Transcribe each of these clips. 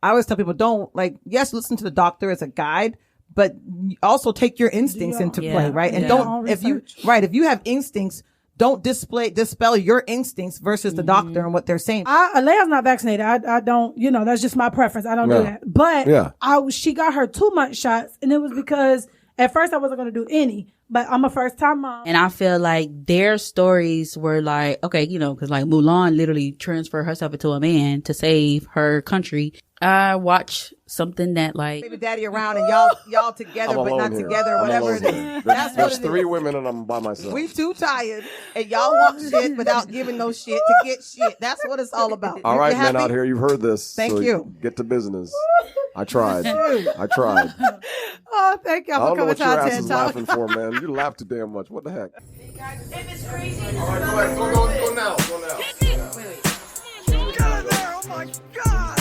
I always tell people, don't yes, listen to the doctor as a guide, but also take your instincts into play, right? And if you have instincts, don't dispel your instincts versus the doctor and what they're saying. Leia's not vaccinated. I don't, that's just my preference. I don't do that. But she got her 2 month shots, and it was because at first I wasn't going to do any, but I'm a first time mom. And I feel like their stories were like, okay, cause like Mulan literally transferred herself into a man to save her country. I watch something that like baby daddy around and y'all together but not together, whatever it is. There's 3 women and I'm by myself. We too tired and y'all want shit without giving no shit to get shit. That's what it's all about. All right, men out here, you've heard this. Thank you. Get to business. I tried. Oh, thank y'all for coming to our TED Talk. I don't know what your ass is laughing for, man. You laugh too damn much. What the heck? If it's crazy, all right, go ahead. Go now. Wait. Get out of there. Oh my God.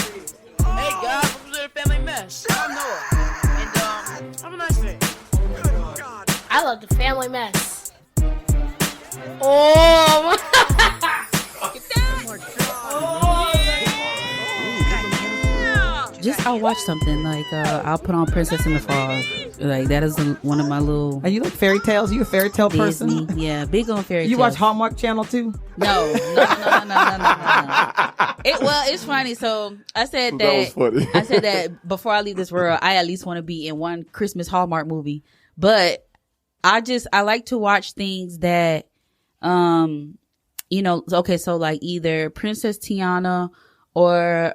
Hey guys, welcome to the Family Mess. I'm Noah. And have a nice day. Good God. I love the Family Mess. Oh. Get down. Oh my God. just I'll watch something like I'll put on Princess and the Frog. Like that is one of my little. Are you like fairy tales? You a fairy tale Disney person? Yeah, big on fairy tales. You watch Hallmark Channel too? No. It's funny. So I said that was funny. I said that before I leave this world, I at least want to be in one Christmas Hallmark movie. But I like to watch things that, okay, so like either Princess Tiana or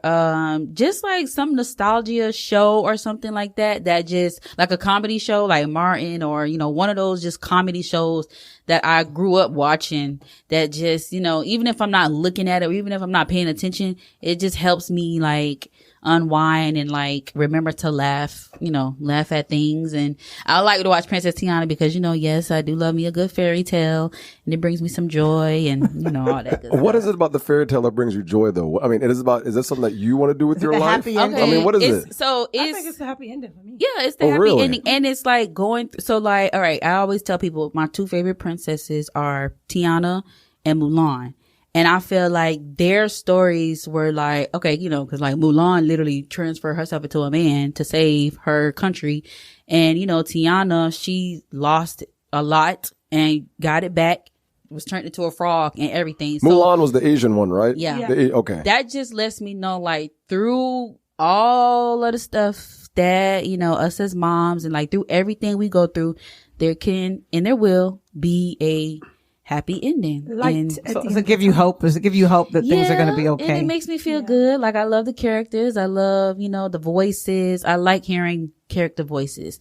just like some nostalgia show or something like that just like a comedy show like Martin or one of those just comedy shows that I grew up watching that just even if I'm not looking at it or even if I'm not paying attention, it just helps me like unwind and like remember to laugh at things. And I like to watch Princess Tiana because yes, I do love me a good fairy tale and it brings me some joy and all that good stuff. What is it about the fairy tale that brings you joy though? I mean, is this something that you want to do with your life? Happy ending? I mean, what is it? So I think it's a happy ending for me. Yeah, it's the happy ending. And it's like going so like, all right, I always tell people my two favorite princesses are Tiana and Mulan. And I feel like their stories were like, okay, because like Mulan literally transferred herself into a man to save her country. And, Tiana, she lost a lot and got it back, was turned into a frog and everything. So, Mulan was the Asian one, right? Yeah. Okay. That just lets me know like through all of the stuff that, us as moms and like through everything we go through, there can and there will be a happy ending. Does it give you hope? Does it give you hope that things are going to be okay? And it makes me feel good. Like I love the characters. I love, the voices. I like hearing character voices.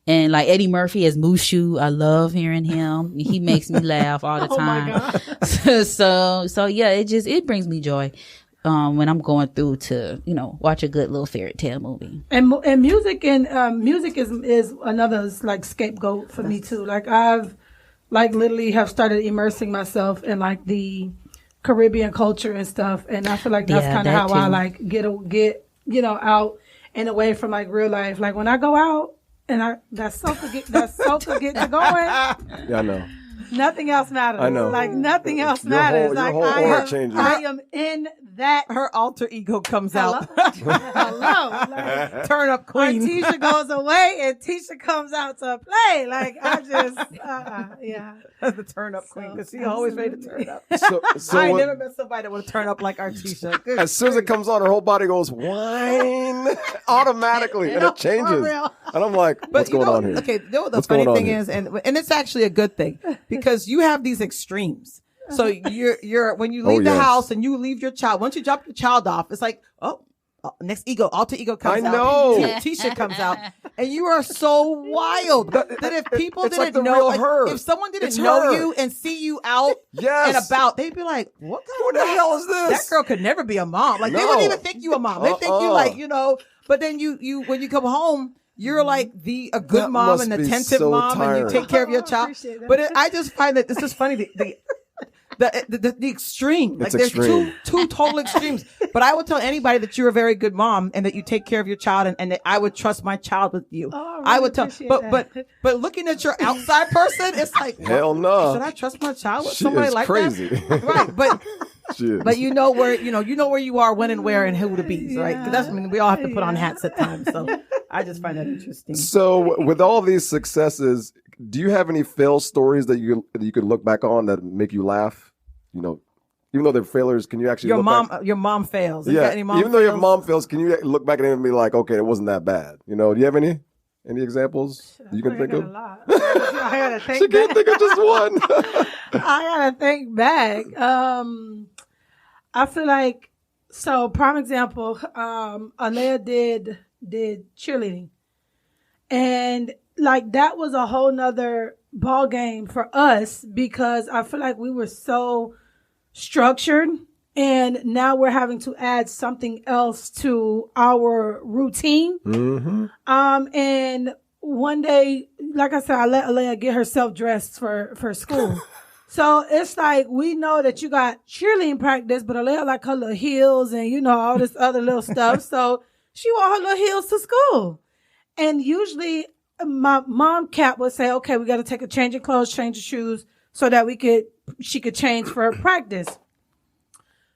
And like Eddie Murphy as Mushu, I love hearing him. He makes me laugh all the time. Oh my God. so yeah, it brings me joy. When I'm going through to, watch a good little fairy tale movie. And music is another like scapegoat for me too. Like I've literally have started immersing myself in like the Caribbean culture and stuff. And I feel like that's kind of how I like get, out and away from like real life. Like when I go out and that soca gets to going. Yeah, I know. Nothing else matters. I know. Like nothing else matters. Your whole heart changes. I am in that. Her alter ego comes out. Hello. Like, turn up queen. Tisha goes away and Tisha comes out to play. Like I just, yeah. The turn up queen because she always ready to turn up. So I ain't never met somebody that would turn up like Arteshia. As soon as it comes on, her whole body goes whine automatically, and it changes. And I'm like, what's going on here? Okay, the funny thing is, and it's actually a good thing because you have these extremes. So you're when you leave the house and you leave your child, once you drop your child off, it's like, next alter ego comes out. I know. Tisha comes out. And you are so wild that if people didn't like know, her. If someone didn't know you and see you out and about, they'd be like, what Who the hell is this? That girl could never be a mom. Like, they wouldn't even think you a mom. They think you like, but then you when you come home, you're like a good mom and attentive mom and you take care of your child. But I just find that this is funny. The extreme, like there's two total extremes. But I would tell anybody that you're a very good mom and that you take care of your child and that I would trust my child with you. I would tell, but looking at your outside person, it's like, hell no. Should I trust my child with She somebody is like crazy. that? Right, Shit. But you know where you are, when and where, and who to be, right? Because that's, I mean, we all have to put on hats at times. So I just find that interesting. So with all these successes, do you have any fail stories that you could look back on that make you laugh? You know, even though they're failures, can you actually your mom fails? Yeah, even though your mom fails, can you look back at it and be like, okay, it wasn't that bad? You know, do you have any examples you can think of? I gotta think. She can't think of just one. I gotta think back. I feel like, so prime example, Alea did cheerleading, and like that was a whole nother ball game for us because I feel like we were so structured, and now we're having to add something else to our routine. Mm-hmm. And one day, like I said, I let Alea get herself dressed for school. So it's like, we know that you got cheerleading practice, but Alea like her little heels and, you know, all this other little stuff. So she wore her little heels to school. And usually my mom Cat would say, okay, we got to take a change of clothes, change of shoes so that she could change for practice.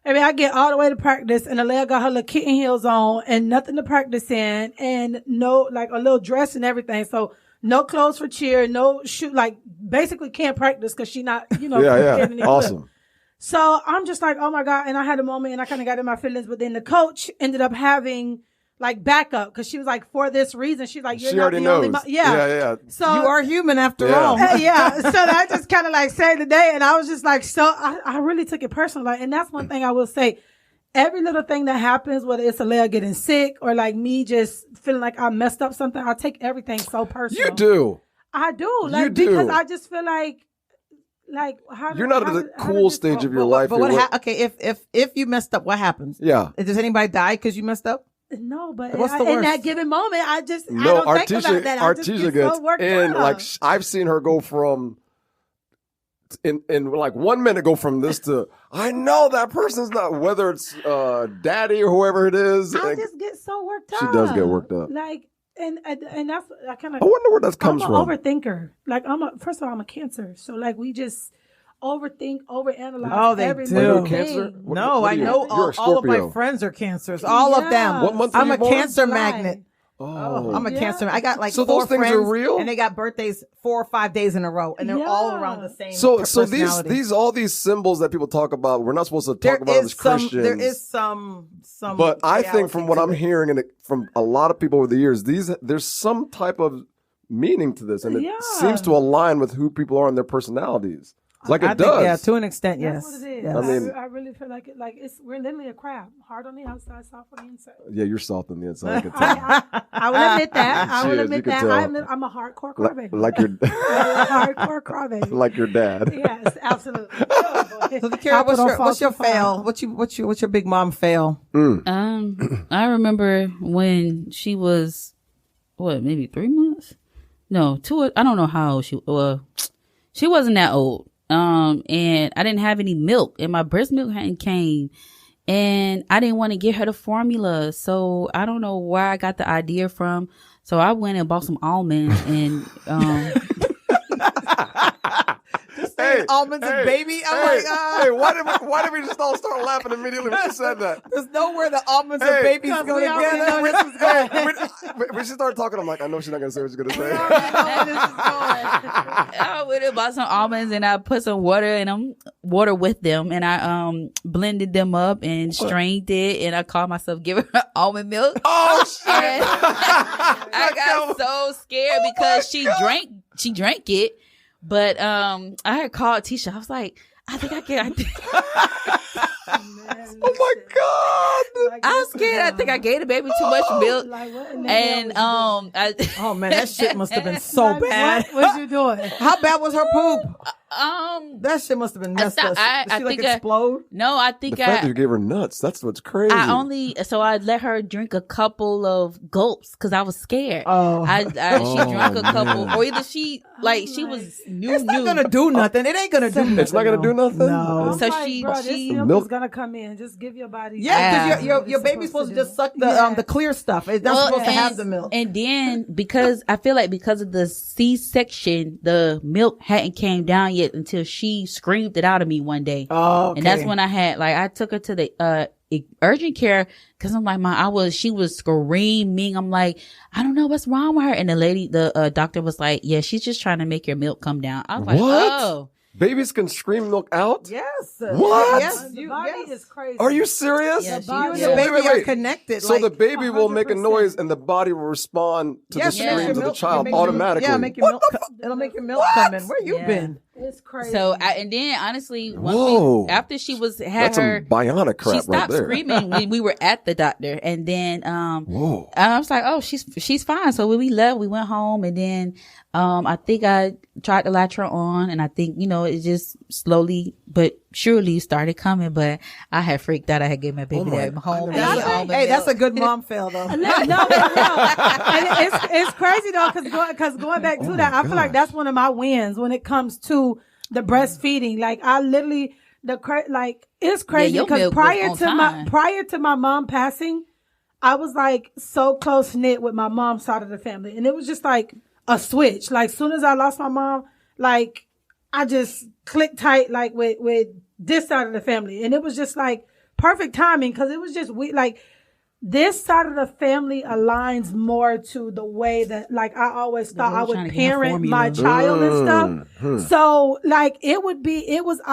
I mean, I get all the way to practice and Alea got her little kitten heels on and nothing to practice in and no, like a little dress and everything. So no clothes for cheer, no shoe, like basically can't practice because she not, you know. Yeah. Awesome. Good. So I'm just like, oh my God. And I had a moment and I kind of got in my feelings, but then the coach ended up having like backup because she was like, for this reason, she's like, you're not the only Yeah. So you are human after all. Yeah. So that just kind of like saved the day. And I was just like, so I really took it personal. Like, and that's one thing I will say. Every little thing that happens, whether it's Alea getting sick or like me just feeling like I messed up something, I take everything so personal. You do. I do. Like, because I just feel like how you're not at the cool stage of your life. But okay, if you messed up, what happens? Yeah. Does anybody die because you messed up? No, but what's the worst? In that given moment, I don't think about that. Arteshia gets so worked and up. like I've seen her go from in like 1 minute go from this to I know that person's not, whether it's daddy or whoever it is. I just get so worked up. She does get worked up. Like and that's I kind of. I wonder where that comes from. I'm an overthinker. Like first of all, I'm a Cancer, so like we just overthink, overanalyze every little thing. No, I know all of my friends are Cancers. All of them. What month I'm are a you born? Cancer magnet. Oh, I'm a Cancer. I got like so 4 those things friends, are real, and they got birthdays 4 or 5 days in a row, and they're all around the same. So these all these symbols that people talk about, we're not supposed to talk about as Christians. There is some. But I think from what I'm hearing and from a lot of people over the years, there's some type of meaning to this, and it seems to align with who people are and their personalities. Like it does. Yeah, to an extent, yes. That's what it is. Yes. I mean, I really feel like it. Like we're literally a crab, hard on the outside, soft on the inside. Yeah, you're soft on the inside. I can tell. I will admit that. I will admit that. tell. I'm a hardcore crybaby. Like your hardcore crybaby. like your dad. Yes, absolutely. So Dekerria, what's your fail? What's your big mom fail? I remember when she was maybe 3 months? No, 2. I don't know how old she wasn't that old. And I didn't have any milk, and my breast milk hadn't came, and I didn't want to get her the formula. So I don't know where I got the idea from. So I went and bought some almonds and almonds and baby. Why did we just all start laughing immediately when she said that? There's nowhere the almonds and babies go together. When she started talking, I'm like, I know she's not gonna say what she's gonna say. I went and bought some almonds and I put some water with them, and I blended them up and strained it, and I called myself giving her almond milk. Oh shit! I got so scared because she drank it. But I had called Tisha. I was like, I think I can. Oh my God! I was scared. I think I gave the baby too much milk. And oh man, that shit must have been so bad. What you doing? How bad was her poop? That shit must have been messed up. Did she like explode? No, I think the fact that you gave her nuts. That's what's crazy. I let her drink a couple of gulps because I was scared. She drank a couple, or either she was new. It's not gonna do nothing. It ain't gonna do nothing. It's not gonna do nothing. No. So this milk is gonna come in. Just give your body. Yeah, because your baby's supposed to just suck the clear stuff. It's not supposed to have the milk. And then because I feel like because of the C-section, the milk hadn't came down yet. see it until she screamed it out of me one day. Oh, okay. And that's when I took her to the urgent care because I'm like, she was screaming. I'm like, I don't know what's wrong with her. And the doctor was like, yeah, she's just trying to make your milk come down. I was like, oh. Babies can scream milk out? Yes. What? Yes. The body is crazy. Are you serious? Yeah, the body and the baby are connected. So the baby will make a noise and the body will respond to the screams of the child automatically. Yeah, make your milk. It'll make your milk come in. Where you been? It's crazy. So and then honestly, after she That's some bionic crap she right stopped there. screaming. we were at the doctor, and then I was like, oh, she's fine. So when we left, we went home, and then I think I tried to latch her on, and I think it just slowly but surely started coming. But I had freaked out. I had given my baby at home. Hey, that's a good mom fail though. No. And it's crazy though, because going back to that, I feel like that's one of my wins when it comes to the breastfeeding. Like I literally it's crazy because prior to my mom passing, I was like so close knit with my mom's side of the family, and it was just like a switch. Like soon as I lost my mom, like I just clicked tight like with this side of the family, and it was just like perfect timing because it was just like this side of the family aligns more to the way that like I always thought I would parent my child and stuff. So like I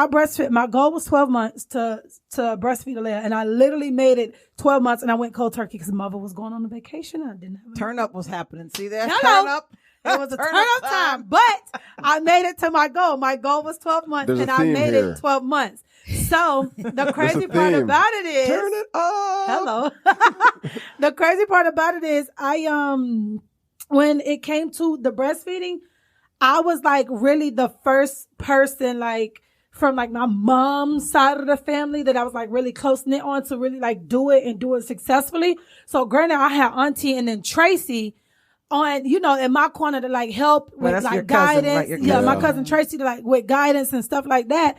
breastfed. My goal was 12 months to breastfeed Alea, and I literally made it 12 months, and I went cold turkey because mother was going on a vacation. And I didn't have turn up was happening. See that? Hello. Turn up. It was a turn up time, but I made it to my goal. My goal was 12 months, and I made it 12 months. So the crazy part about it is, turn it up. Hello. The crazy part about it is, when it came to the breastfeeding, I was like really the first person like from like my mom's side of the family that I was like really close knit on to really like do it successfully. So granted, I had Auntie and then Tracy on, in my corner to like help with like guidance. Right, my cousin Tracy to like with guidance and stuff like that.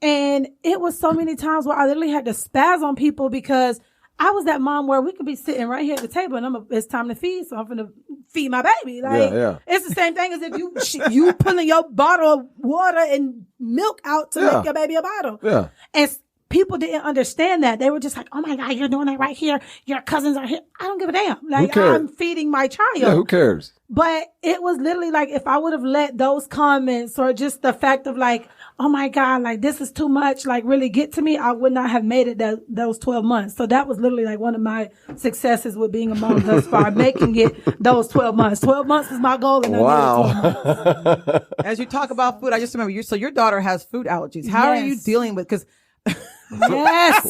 And it was so many times where I literally had to spaz on people because I was that mom where we could be sitting right here at the table and it's time to feed, so I'm going to feed my baby. Like it's the same thing as if you pulling your bottle of water and milk out to make your baby a bottle. Yeah. And people didn't understand that. They were just like, oh my God, you're doing that right here. Your cousins are here. I don't give a damn. Like I'm feeding my child. Yeah, who cares? But it was literally like if I would have let those comments or just the fact of like, oh my God, like this is too much, like really get to me, I would not have made it those 12 months. So that was literally like one of my successes with being a mom thus far, making it those 12 months. 12 months is my goal. And wow. As you talk about food, I just remember your daughter has food allergies. How are you dealing with, because yes.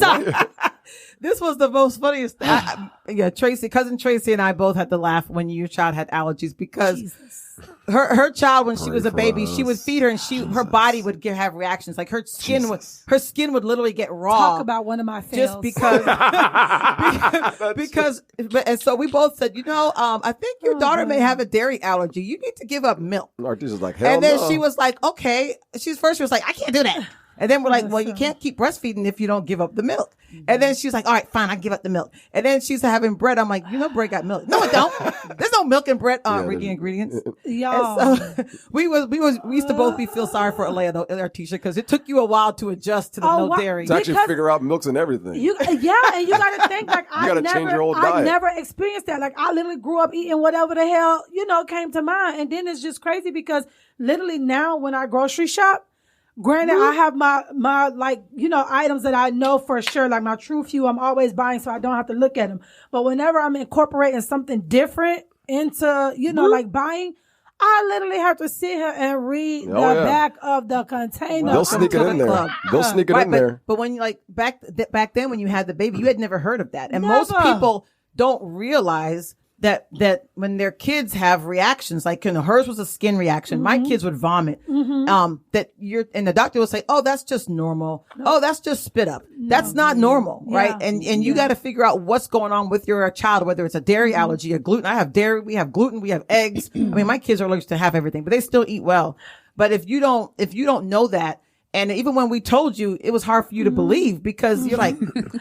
This was the most funniest thing. Cousin Tracy and I both had to laugh when your child had allergies because her child, when she was a baby, she would feed her and her body would have reactions. Like her skin would literally get raw. Talk about one of my fails. Just because, and so we both said, I think your daughter may have a dairy allergy. You need to give up milk. Artesia's like, hell and then she was like, okay. She was like, I can't do that. And then we're like, well, you can't keep breastfeeding if you don't give up the milk. And then she's like, all right, fine, I give up the milk. And then she's having bread. I'm like, bread got milk. No, it don't. There's no milk in bread. Ingredients. Y'all. So we used to both feel sorry for Alea, though, Arteshia, because it took you a while to adjust to the no dairy. To actually figure out milks and everything. And you got to think like change your whole diet. I never experienced that. Like I literally grew up eating whatever the hell came to mind, and then it's just crazy because literally now when I grocery shop. Granted, I have my items that I know for sure, like my True Few, I'm always buying so I don't have to look at them. But whenever I'm incorporating something different into, like buying, I literally have to sit here and read the back of the container. They'll sneak it in there. They'll sneak it in there. But when you back then when you had the baby, you had never heard of that. And most people don't realize that when their kids have reactions, like hers was a skin reaction. My kids would vomit. And the doctor would say, oh, that's just normal. Oh, that's just spit up. That's not normal, right? And you got to figure out what's going on with your child, whether it's a dairy allergy, a gluten. I have dairy, we have gluten, we have eggs. I mean, my kids are allergic to have everything, but they still eat well. But if you don't know that, And even when we told you, it was hard for you to believe because you're like,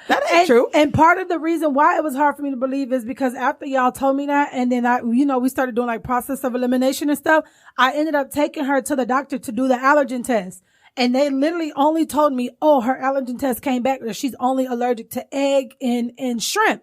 that ain't true. And part of the reason why it was hard for me to believe is because after y'all told me that, and then we started doing like process of elimination and stuff, I ended up taking her to the doctor to do the allergen test. And they literally only told me, her allergen test came back that she's only allergic to egg and shrimp.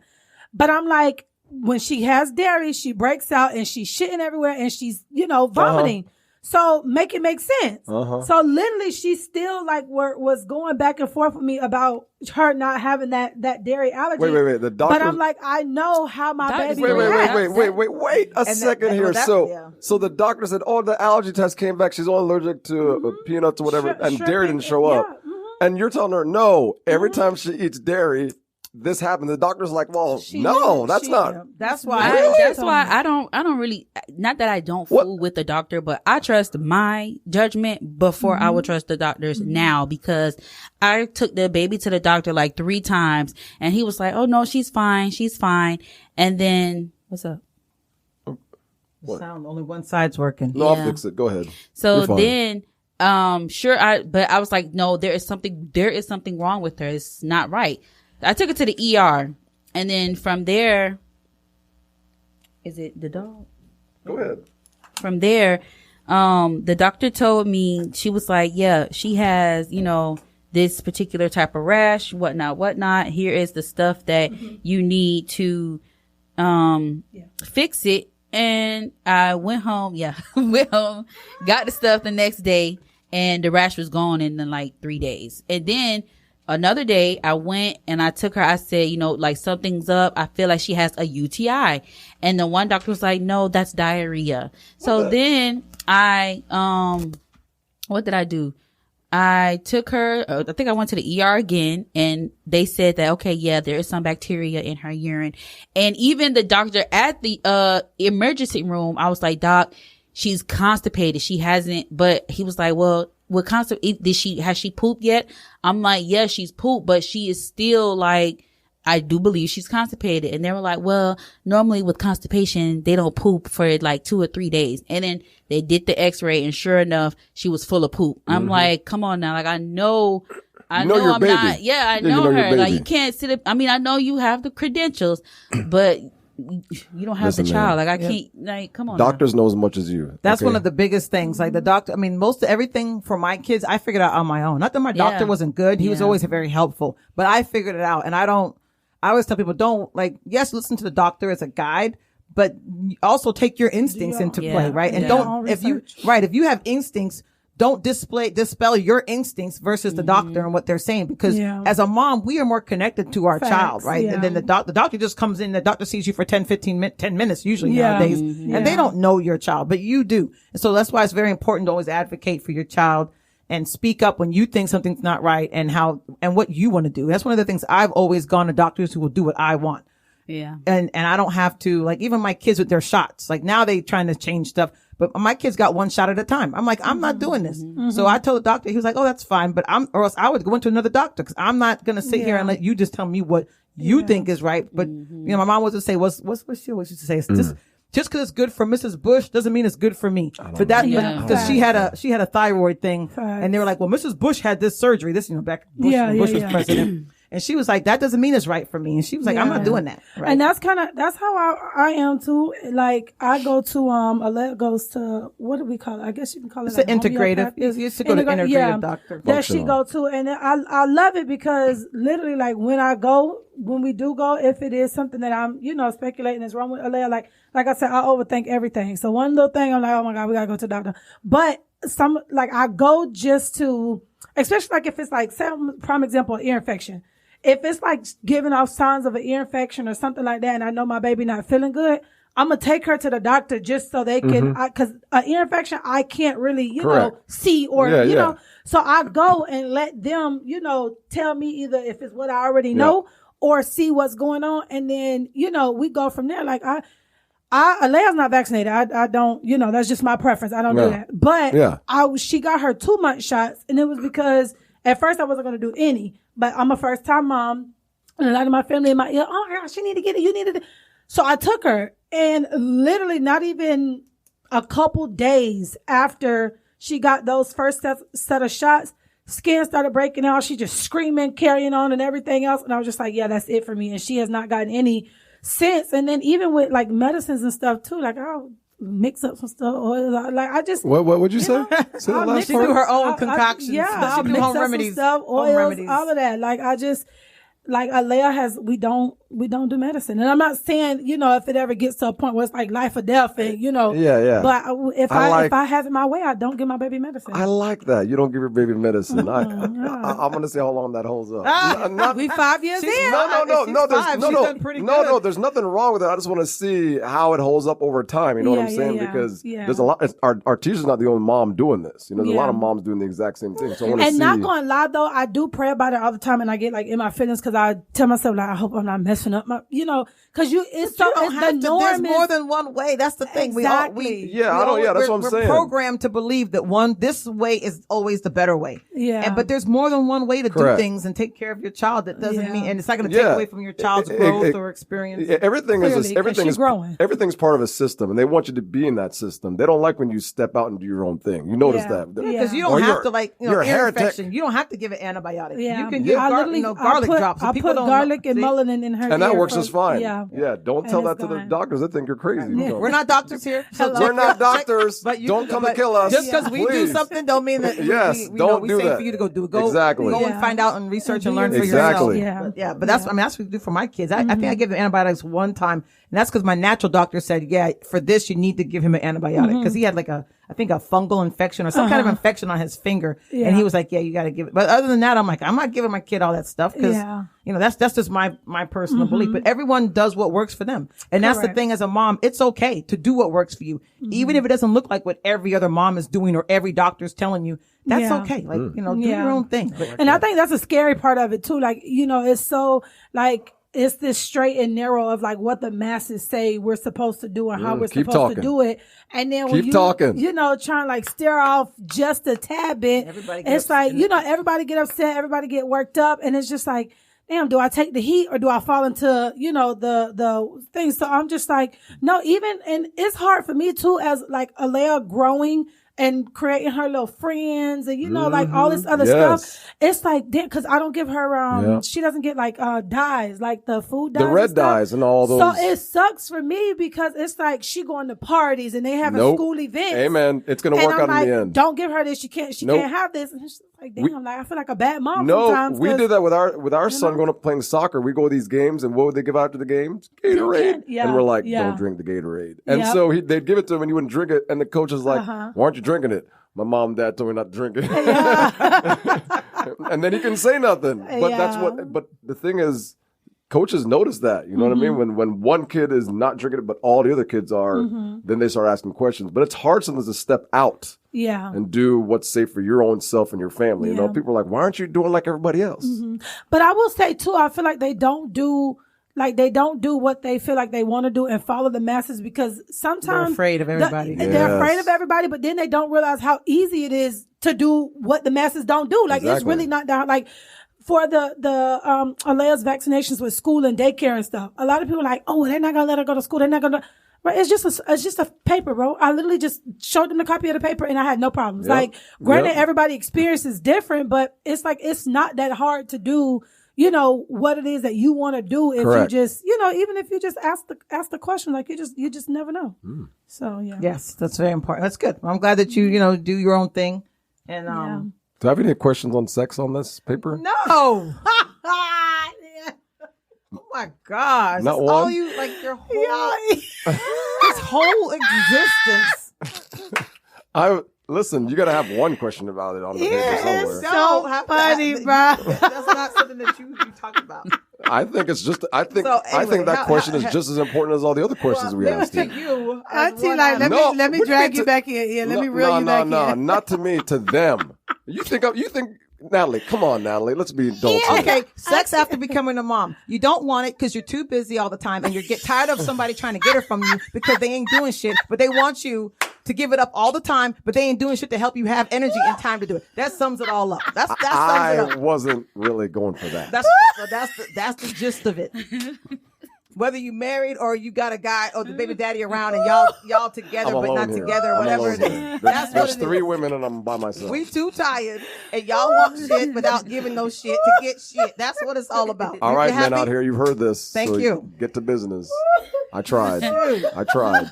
But I'm like, when she has dairy, she breaks out and she's shitting everywhere and she's, vomiting. So make it make sense. So literally she still like was going back and forth with me about her not having that dairy allergy. Wait. The doctor. But I'm like, I know how my baby Wait a second here. So the doctor said, the allergy test came back. She's only allergic to peanuts or whatever, and dairy didn't show up. And you're telling her, no, every time she eats dairy, this happened. The doctor's like, well, that's not. That's why I don't really, not that I don't fool with the doctor, but I trust my judgment before I would trust the doctors now, because I took the baby to the doctor like 3 times and he was like, oh no, she's fine. And then what's up? Sound only one side's working. No, I'll fix it. Go ahead. So then, but I was like, no, there is something wrong with her. It's not right. I took her to the ER, and then from there, is it the dog? Go ahead. From there, the doctor told me, she was like, yeah, she has, this particular type of rash, whatnot. Here is the stuff that you need to, fix it. And I went home, got the stuff the next day, and the rash was gone in like 3 days. And then another day I went and I took her, I said, like something's up. I feel like she has a UTI. And the one doctor was like, no, that's diarrhea. So then what did I do? I took her, I think I went to the ER again, and they said that, okay, yeah, there is some bacteria in her urine. And even the doctor at the emergency room, I was like, doc, she's constipated. She hasn't, but he was like, well, has she pooped yet? I'm like, yeah, she's pooped, but she is still like, I do believe she's constipated. And they were like, well, normally with constipation, they don't poop for like 2 or 3 days. And then they did the x-ray, and sure enough, she was full of poop. I'm like, come on now. Like, I know I'm baby. Not, I know her. Like, you can't I know you have the credentials, but you don't have the child. Man. Like, I can't, like, come on. Doctors know as much as you. That's one of the biggest things. Like the doctor, most of everything for my kids, I figured out on my own. Not that my doctor wasn't good. He was always very helpful, but I figured it out. And I always tell people, yes, listen to the doctor as a guide, but also take your instincts into play, right? And if you have instincts, don't dispel your instincts versus the doctor and what they're saying, because as a mom, we are more connected to our child, right? And then the doctor just comes in, the doctor sees you for 10 minutes usually nowadays, and they don't know your child, but you do. And so that's why it's very important to always advocate for your child and speak up when you think something's not right and what you want to do. That's one of the things. I've always gone to doctors who will do what I want. Yeah. And I don't have to, like, even my kids with their shots, like now they trying to change stuff, but my kids got 1 shot at a time. I'm like, I'm not doing this. So I told the doctor, he was like, oh, that's fine. But or else I would go into another doctor, because I'm not going to sit here and let you just tell me what you think is right. But, my mom was to say, what's she always used to say? It's just because it's good for Mrs. Bush doesn't mean it's good for me. But because she had a thyroid thing, and they were like, well, Mrs. Bush had this surgery. This, back Bush was president. And she was like, that doesn't mean it's right for me. And she was like, I'm not doing that. Right? And that's how I am too. Like, I go to, Alette goes to, what do we call it? I guess you can call it. It's an integrative. It's to go to integrative doctor. That she go to. And I love it, because literally, like, when we do go, if it is something that I'm, speculating is wrong with Alea, like I said, I overthink everything. So one little thing, I'm like, oh my God, we gotta go to the doctor. But I go just to, especially like if it's like, say, prime example, ear infection. If it's like giving off signs of an ear infection or something like that, and I know my baby not feeling good, I'm going to take her to the doctor just so they can, cause an ear infection, I can't really, see or, know. So I go and let them, tell me either if it's what I already know or see what's going on. And then, we go from there. Like Alea's not vaccinated. I don't, that's just my preference. I don't do that. But she got her 2-month shots, and it was because at first I wasn't going to do any, but I'm a first time mom, and a lot of my family in my ear, oh my gosh, she need to get it. You need it. So I took her, and literally not even a couple days after she got those first set of shots, skin started breaking out. She just screaming, carrying on and everything else. And I was just like, yeah, that's it for me. And she has not gotten any since. And then even with like medicines and stuff too, like I'll mix up some stuff. Or like I just. What would you say? Say the last She do her own concoctions. I'll she do mix home up remedies. some stuff, oils, all of that. Like I just. Like Alea we don't do medicine. And I'm not saying, if it ever gets to a point where it's like life or death and, Yeah. But if I have it my way, I don't give my baby medicine. I like that. You don't give your baby medicine. I'm going to see how long that holds up. We 5 years in. No, there's nothing wrong with it. I just want to see how it holds up over time. You know what I'm saying? Because there's a lot, Artesia's not the only mom doing this. There's a lot of moms doing the exact same thing. So I want to see. And not going to lie though, I do pray about it all the time and I get like in my feelings because I tell myself like I hope I'm not messing up my, because it's the norm. There's more than one way. That's the thing. Exactly. That's what I'm saying. We're programmed to believe that this way is always the better way. Yeah. But there's more than one way to do things and take care of your child. That doesn't mean, and it's not going to take away from your child's growth or experience. Everything's part of a system, and they want you to be in that system. They don't like when you step out and do your own thing. You notice that because you don't have to ear infection. You don't have to give it antibiotics. Yeah. You can give garlic drops. I put garlic and melanin in her and that works just fine. Yeah. Don't tell that to the doctors. They think you're crazy. We're not doctors here. We're not doctors. But don't come to kill us. Just because we do something don't mean that we say for you to go do it. Go and find out and research and learn for yourself. But that's what we do for my kids. I think I give them antibiotics one time, and that's because my natural doctor said, for this you need to give him an antibiotic because he had like a fungal infection or some kind of infection on his finger, and he was like, you got to give it. But other than that, I'm like, I'm not giving my kid all that stuff because that's just my personal belief. But everyone does what works for them, and that's the thing. As a mom, it's okay to do what works for you, even if it doesn't look like what every other mom is doing or every doctor's telling you. That's okay. Like do your own thing. And I think that's a scary part of it too. Like it's so like. It's this straight and narrow of like what the masses say we're supposed to do and how we're supposed to do it. And then when trying to like steer off just a tad bit, it's like, everybody get upset, everybody get worked up. And it's just like, damn, do I take the heat or do I fall into, the things? So I'm just like, no, and it's hard for me too as like Alea growing and creating her little friends and, like all this other stuff. It's like, because I don't give her, she doesn't get like dyes, like the food dyes. The red dyes and all those. So it sucks for me because it's like she going to parties and they have a school event. Amen. It's going to work out in the end. Don't give her this. She can't have this. And it's like, damn, I feel like a bad mom sometimes. We did that with our son going up playing soccer. We go to these games and what would they give after the games? Gatorade. And we're like, don't drink the Gatorade. And so they'd give it to him and he wouldn't drink it. And the coach is like, why aren't you drinking it? My mom and dad told me not to drink it. And then he couldn't say nothing. But but the thing is, coaches notice that. You know what I mean? When one kid is not drinking it, but all the other kids are, then they start asking questions. But it's hard sometimes to step out and do what's safe for your own self and your family. People are like, why aren't you doing like everybody else? But I will say too, I feel like they don't do what they feel like they want to do and follow the masses because sometimes they're afraid of everybody. They're afraid of everybody, but then they don't realize how easy it is to do what the masses don't do. Like it's really not that like for the Alea's vaccinations with school and daycare and stuff. A lot of people are like, oh, they're not gonna let her go to school. They're not gonna. Right? It's just a paper, bro. I literally just showed them the copy of the paper and I had no problems. Like, granted, everybody experience is different, but it's like it's not that hard to do. What it is that you want to do if you just, even if you just ask the question, like you just never know. So, Yes, that's very important. That's good. I'm glad that you, do your own thing. And, do I have any questions on sex on this paper? No. Oh my gosh. Not one? All you, like your whole, this whole existence. Listen, you got to have one question about it on the paper somewhere. So funny, bro. That's not something that you talk about. I think it's just. I think that question is just as important as all the other questions we asked. You, Auntie, like, let me drag you back in. Yeah, let me reel you back in. No, not to me, to them. You think, Natalie? Come on, Natalie. Let's be adults. Yeah. Okay, sex after becoming a mom. You don't want it because you're too busy all the time, and you get tired of somebody trying to get her from you because they ain't doing shit, but they want you to give it up all the time, but they ain't doing shit to help you have energy and time to do it. That sums it all up. That sums it up. I wasn't really going for that. That's the gist of it. whether you married or you got a guy or the baby daddy around and y'all together but not here. together, whatever it is. That's There's what it 3 is. women and I'm by myself. We too tired and y'all want shit without giving no shit to get shit. That's what it's all about. All right, men out here, you've heard this. Thank you. Get to business. I tried. I tried.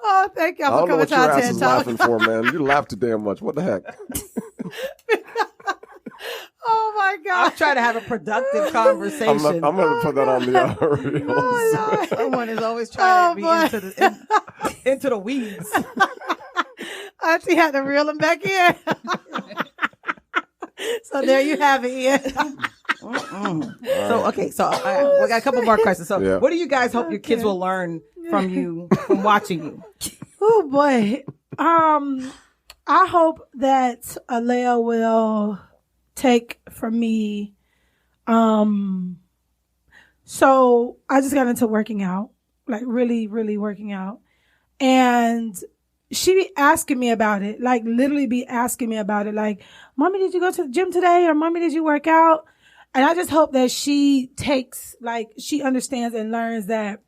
Oh, thank y'all I don't for know what your coming to our ass TED is Talk. laughing for, man. You laugh too damn much. What the heck? Oh my God. I'm trying to have a productive conversation. I'm going to put that on the reels. Someone is always trying to be into the weeds. I actually had to reel him back in. So there you have it, Ian. So, okay. So we got a couple more questions. So what do you guys hope your kids will learn from you, from watching you? Oh boy. I hope that Alea will take from me. So I just got into working out, like really, really working out. And she be asking me about it, like literally be asking me about it. Like, Mommy, did you go to the gym today? Or Mommy, did you work out? And I just hope that she takes, like, she understands and learns that,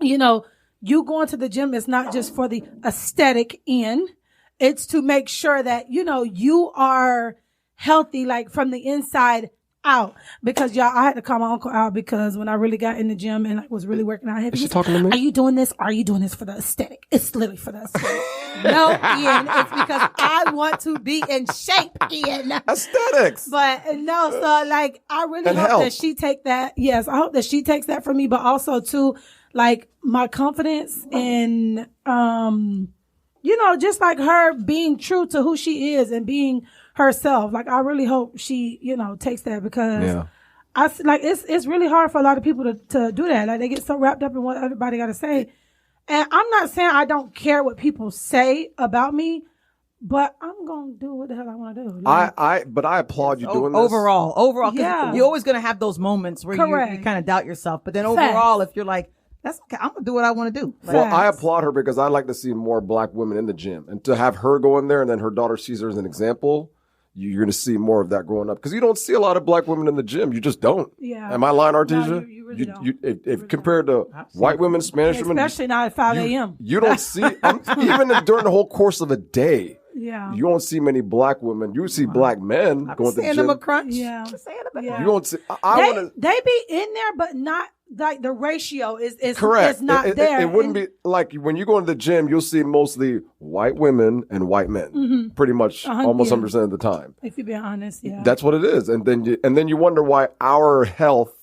you know, you going to the gym is not just for the aesthetic end. It's to make sure that, you know, you are healthy, like from the inside out. Because y'all, I had to call my uncle out because when I really got in the gym and like was really working out, is she talking to me? Are you doing this? Are you doing this for the aesthetic? It's literally for the aesthetic. No, Ian, it's because I want to be in shape, Ian. Aesthetics. But no, so like I really hope that she take that. Yes, I hope that she takes that from me, but also too, like my confidence in you know, just like her being true to who she is and being herself. Like I really hope she, you know, takes that because I like it's really hard for a lot of people to do that. Like they get so wrapped up in what everybody got to say. And I'm not saying I don't care what people say about me, but I'm gonna do what the hell I want to do. Like, but I applaud you doing this. Overall, yeah. You're always gonna have those moments where you kind of doubt yourself. But then overall, if you're like, that's okay, I'm gonna do what I want to do. Well, I applaud her because I like to see more black women in the gym, and to have her go in there, and then her daughter sees her as an example. You're going to see more of that growing up because you don't see a lot of black women in the gym. You just don't. Yeah. Am I lying, Arteshia? No, you really don't. If really compared to white women, Spanish women, especially not at 5 a.m. You don't see even during the whole course of a day. Yeah. You don't see many black women. You see black men going to the gym. Them a crunch. Yeah. You don't see. They be in there, but not like the ratio is correct. It's not there. It wouldn't be like when you go into the gym, you'll see mostly white women and white men, pretty much almost 100% of the time. If you're being honest, yeah, that's what it is. And then you wonder why our health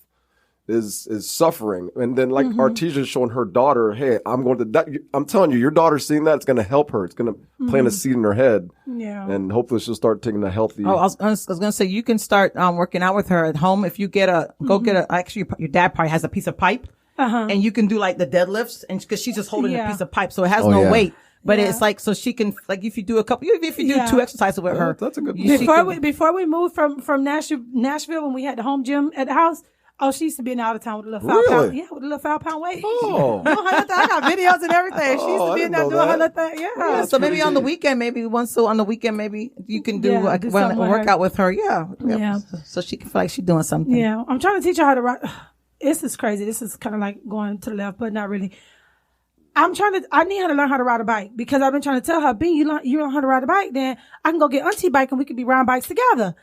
is suffering. And then like Artesia's showing her daughter, hey, I'm telling you, your daughter's seeing that. It's going to help her. It's going to plant a seed in her head. Yeah. And hopefully she'll start taking a healthy. Oh, I was going to say, you can start working out with her at home. If you get actually your dad probably has a piece of pipe and you can do like the deadlifts and because she's just holding a piece of pipe. So it has no weight. But it's like, so she can, like, if you do if you do 2 exercises with her. That's a good point. Before we moved from Nashville when we had the home gym at the house, oh, she used to be in out of town with a little 5 pound. Yeah, with a little 5 pound weight. Oh. I got videos and everything. She used to be in there doing her little thing. Yeah. So maybe on the weekend, maybe you can do a workout with her. Yeah. So she can feel like she's doing something. Yeah. I'm trying to teach her how to ride. This is crazy. This is kind of like going to the left, but not really. I need her to learn how to ride a bike because I've been trying to tell her, B, you learn how to ride a bike, then I can go get auntie bike and we could be riding bikes together.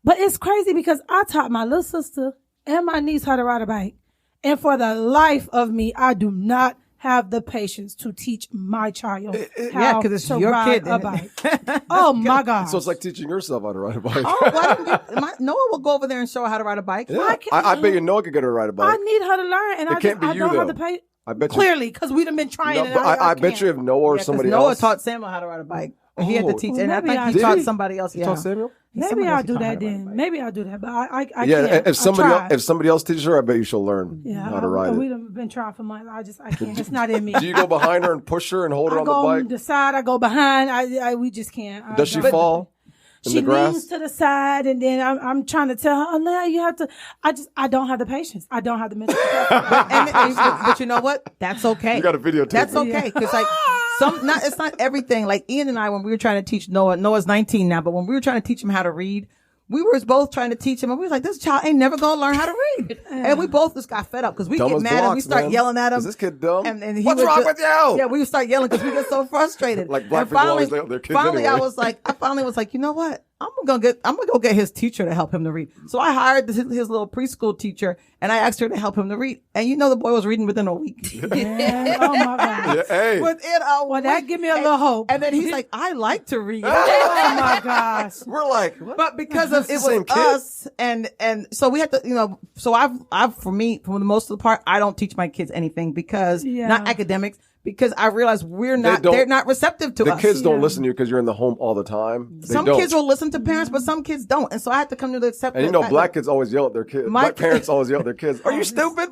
But it's crazy because I taught my little sister and my niece how to ride a bike. And for the life of me, I do not have the patience to teach my child how because it's to your ride kid, a bike. Oh my God. So it's like teaching yourself how to ride a bike. Noah will go over there and show her how to ride a bike. Yeah. I bet you Noah could get her to ride a bike. I need her to learn. And I don't have the patience. I bet clearly, because we've been trying. No, but I bet you if Noah or somebody Noah else. Noah taught Samuel how to ride a bike. He had to teach, and I think he did taught somebody else. He taught Samuel? Maybe I'll do that then. Maybe I'll do that, but I yeah, can't. if somebody else teaches her, I bet you she'll learn how to ride it. We've been trying for months. I can't. It's not in me. Do you go behind her and push her and hold her on the bike? I go on the side. I go behind. We just can't. Does she fall? She leans to the side, and then I'm trying to tell her, Alea, you have to. I don't have the patience. I don't have the mental capacity. But you know what? That's okay. You got a videotape. That's okay because like it's not everything. Like Ian and I, when we were trying to teach Noah's 19 now, but when we were trying to teach him how to read, we were both trying to teach him, and we was like, this child ain't never gonna learn how to read. And we both just got fed up because we get mad and we start yelling at him. Is this kid dumb? And what's wrong with you? Yeah, we would start yelling because we get so frustrated. Like black people always yell at their kids anyway. I finally was like, you know what? I'm gonna go get his teacher to help him to read. So I hired his little preschool teacher, and I asked her to help him to read. And the boy was reading within a week. Yeah. Oh my God! Yeah, hey. Within a week. That give me a little hope. And then he's like, I like to read. Oh my gosh! We're like, what? But because of it was us, and so we had to, So I've for the most of the part, I don't teach my kids anything because not academics. Because I realize they're not receptive to us. The kids don't listen to you because you're in the home all the time. Some kids will listen to parents, but some kids don't. And so I had to come to the acceptance. And black kids always yell at their kids. Black parents always yell at their kids. Are you stupid?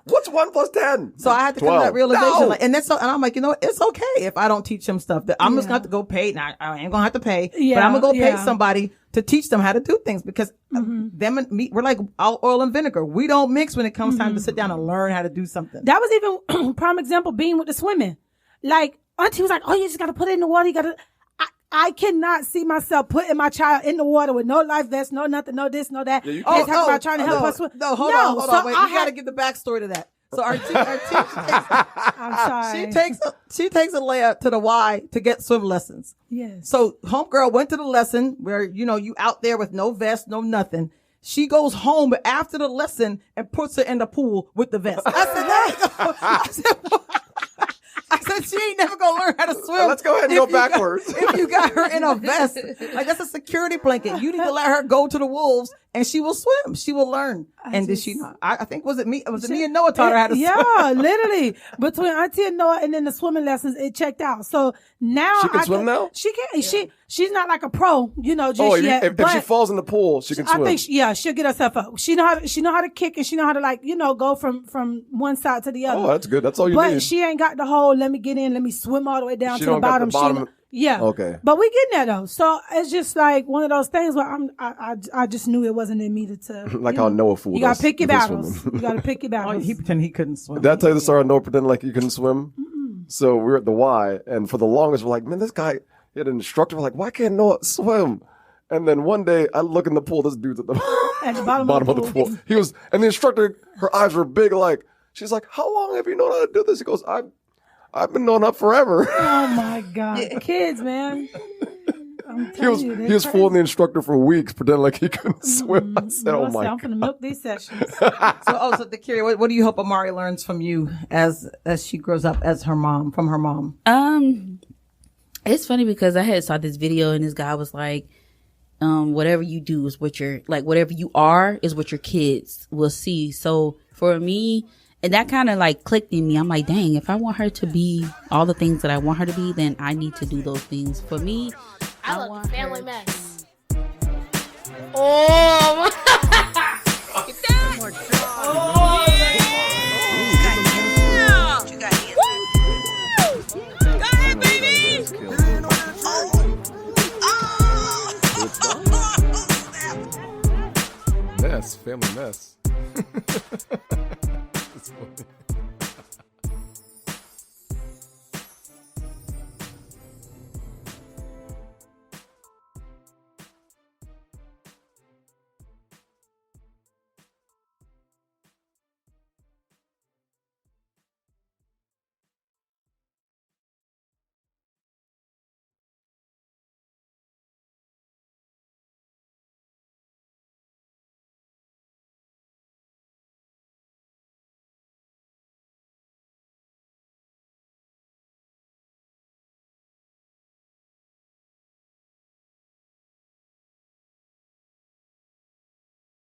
What's 1 + 10? So I had to come to that realization. No. And I'm like, it's okay if I don't teach them stuff. That I'm just going to have to go pay. Now, I ain't going to have to pay. Yeah, but I'm going to go pay somebody to teach them how to do things because them and me, we're like oil and vinegar. We don't mix when it comes time to sit down and learn how to do something. That was even prime example being with the swimming. Like Auntie was like, oh, you just got to put it in the water. You got to. I cannot see myself putting my child in the water with no life vest, no nothing, no this, no that. Yeah, talking about trying to help us swim. No, hold on. Wait, we got to give the backstory to that. So our teacher she takes a layup to the Y to get swim lessons. Yes. So homegirl went to the lesson where you out there with no vest, no nothing. She goes home after the lesson and puts her in the pool with the vest. I said, she ain't never gonna learn how to swim. Let's go ahead and go backwards. If you got her in a vest, like that's a security blanket. You need to let her go to the wolves and she will swim. She will learn. Did she not? I think was it me and Noah taught her how to swim? Yeah, literally. Between Auntie and Noah and then the swimming lessons, it checked out. So now she can swim now? She can. Yeah. She's not like a pro, just yet. If she falls in the pool, she can swim. I think she'll get herself up. She know how to kick and she know how to go from one side to the other. Oh, that's good. That's all you need. But she ain't got the whole let me get in, let me swim all the way down to the bottom. Yeah. Okay. But we getting there though. So it's just like one of those things where I just knew it wasn't in me to like how Noah fooled us. You gotta pick your battles. You gotta pick your battles. He pretended he couldn't swim. Did I tell you the story of Noah pretending like he couldn't swim? Mm-mm. So we were at the Y, and for the longest we're like, man, this guy, he had an instructor. We're like, why can't Noah swim? And then one day I look in the pool, this dude's at the bottom of the pool. He was, and the instructor, her eyes were big, like, she's like, how long have you known how to do this? He goes, I've been knowing that forever. Oh my God. Yeah. Kids, man. He was fooling the instructor for weeks, pretending like he couldn't swim. I said, oh my God. I'm going to milk these sessions. So Dekerria, what do you hope Amari learns from you as she grows up from her mom? It's funny because I had saw this video and this guy was like, whatever you do is whatever you are is what your kids will see. So for me, and that kind of clicked in me. I'm like, dang, if I want her to be all the things that I want her to be, then I need to do those things. For me, I love family mess. Oh